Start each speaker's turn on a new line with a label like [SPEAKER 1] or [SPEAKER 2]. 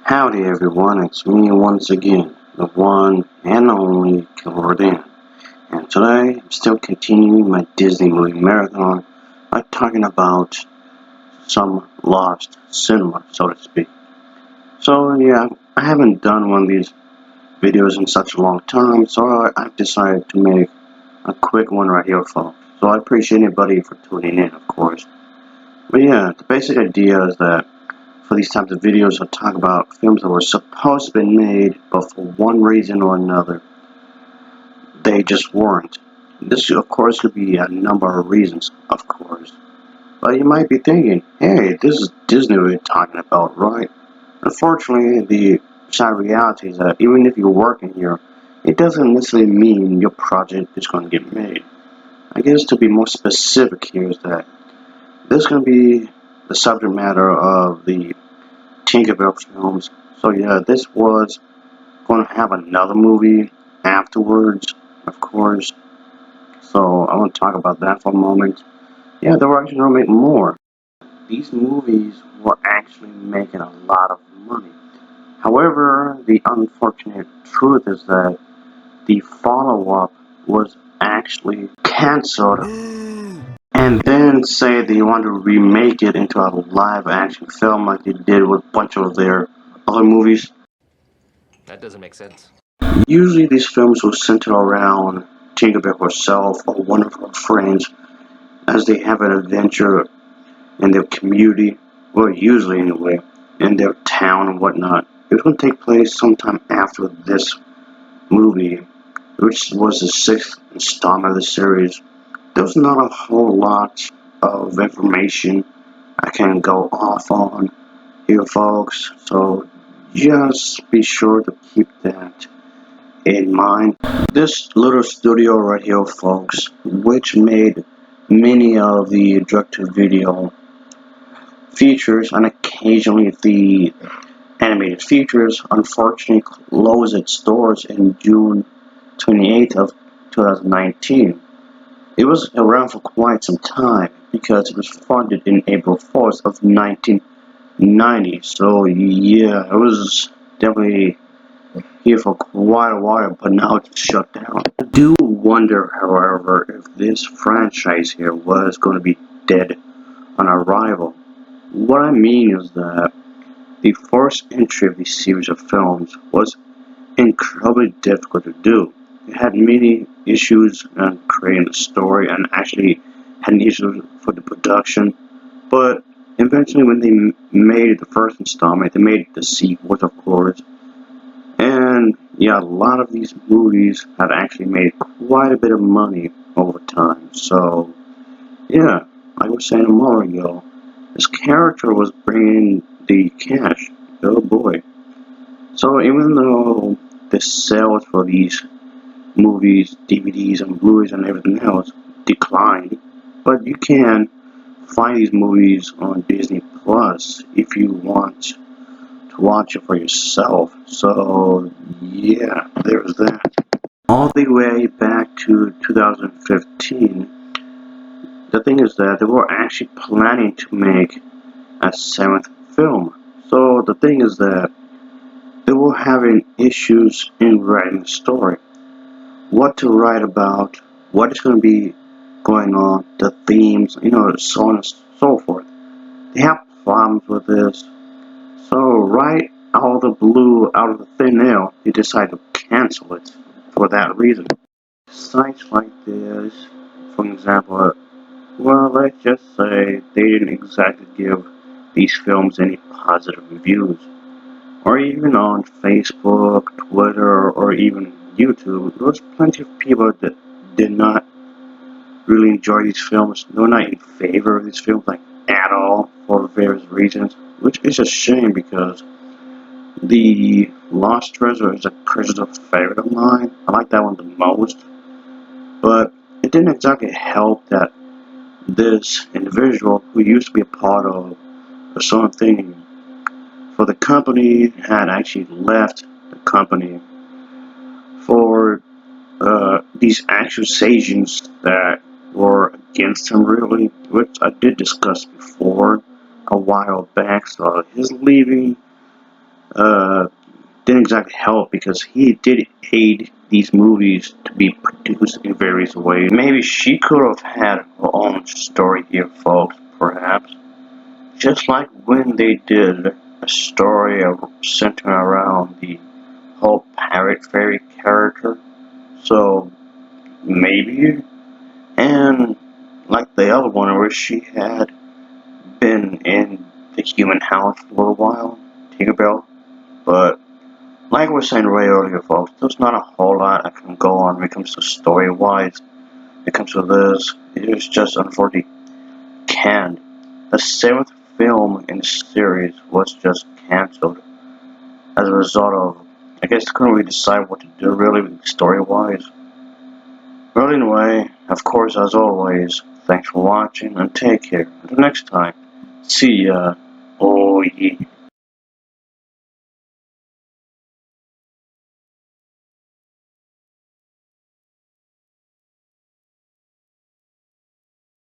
[SPEAKER 1] Howdy everyone, it's me once again, the one and only Killer Dan. And today I'm still continuing my Disney movie marathon by talking about some lost cinema, so to speak. So yeah, I haven't done one of these videos in such a long time, so I've decided to make a quick one right here, folks. So I appreciate anybody for tuning in, of course. But yeah, the basic idea is that for these types of videos, I'll talk about films that were supposed to be made, but for one reason or another, they just weren't. This, of course, could be a number of reasons, of course. But you might be thinking, hey, this is Disney we're talking about, right? Unfortunately, the sad reality is that even if you're working here, it doesn't necessarily mean your project is going to get made. I guess to be more specific here is that this is going to be the subject matter of the Tinkerbell films. So yeah, this was going to have another movie afterwards, of course. So I want to talk about that for a moment. Yeah, they were actually going to make more. These movies were actually making a lot of money. However, the unfortunate truth is that the follow-up was actually cancelled and then say they want to remake it into a live action film like they did with a bunch of their other movies.
[SPEAKER 2] That doesn't make sense.
[SPEAKER 1] Usually these films will center around Tinkerbell herself or one of her friends as they have an adventure in their community, or usually anyway, in their town and whatnot. It will take place sometime after this movie, which was the sixth installment of the series. There's not a whole lot of information I can go off on here, folks, so just be sure to keep that in mind. This little studio right here, folks, which made many of the direct-to-video features and occasionally the animated features, unfortunately closed its doors in June 28th of 2019. It was around for quite some time because it was funded in April 4th of 1990. So yeah, it was definitely here for quite a while, but now it's shut down. I do wonder, however, if this franchise here was going to be dead on arrival. What I mean is that the first entry of this series of films was incredibly difficult to do. It had many issues in creating the story and actually had issues for the production, but eventually when they made the first installment, they made the sequels, of course, and yeah, a lot of these movies have actually made quite a bit of money over time. So yeah, like I was saying a moment ago, this character was bringing the cash. Oh boy. So even though the sales for these movies, DVDs, and Blu-rays and everything else declined, but you can find these movies on Disney Plus if you want to watch it for yourself. So yeah, there's that. All the way back to 2015, the thing is that they were actually planning to make a seventh film. So the thing is that they were having issues in writing the story. What to write about, what is going to be going on, the themes, so on and so forth. They have problems with this. So right out of the blue, out of the thin air, they decide to cancel it for that reason. Sites like this, for example, well, let's just say they didn't exactly give these films any positive reviews. Or even on Facebook, Twitter, or even YouTube, there was plenty of people that did not really enjoy these films. They were not in favor of these films, like, at all, for various reasons. Which is a shame because the Lost Treasure is a personal favorite of mine. I like that one the most. But it didn't exactly help that this individual who used to be a part of a certain thing for the company had actually left the company for these accusations that were against him, really, which I did discuss before a while back. So his leaving didn't exactly help because he did aid these movies to be produced in various ways. Maybe she could have had her own story here, folks, perhaps. Just like when they did a story centered around the whole pirate fairy character. So, maybe. And like the other one where she had been in the human house for a little while, Tinkerbell. But like I was saying right earlier, folks, there's not a whole lot I can go on when it comes to story-wise. When it comes to this, it's just unfortunately canned. The seventh film in the series was just cancelled as a result of, I guess, couldn't really decide what to do really story-wise. Well, anyway, of course, as always, thanks for watching and take care. Until next time, see ya. Oh yeah.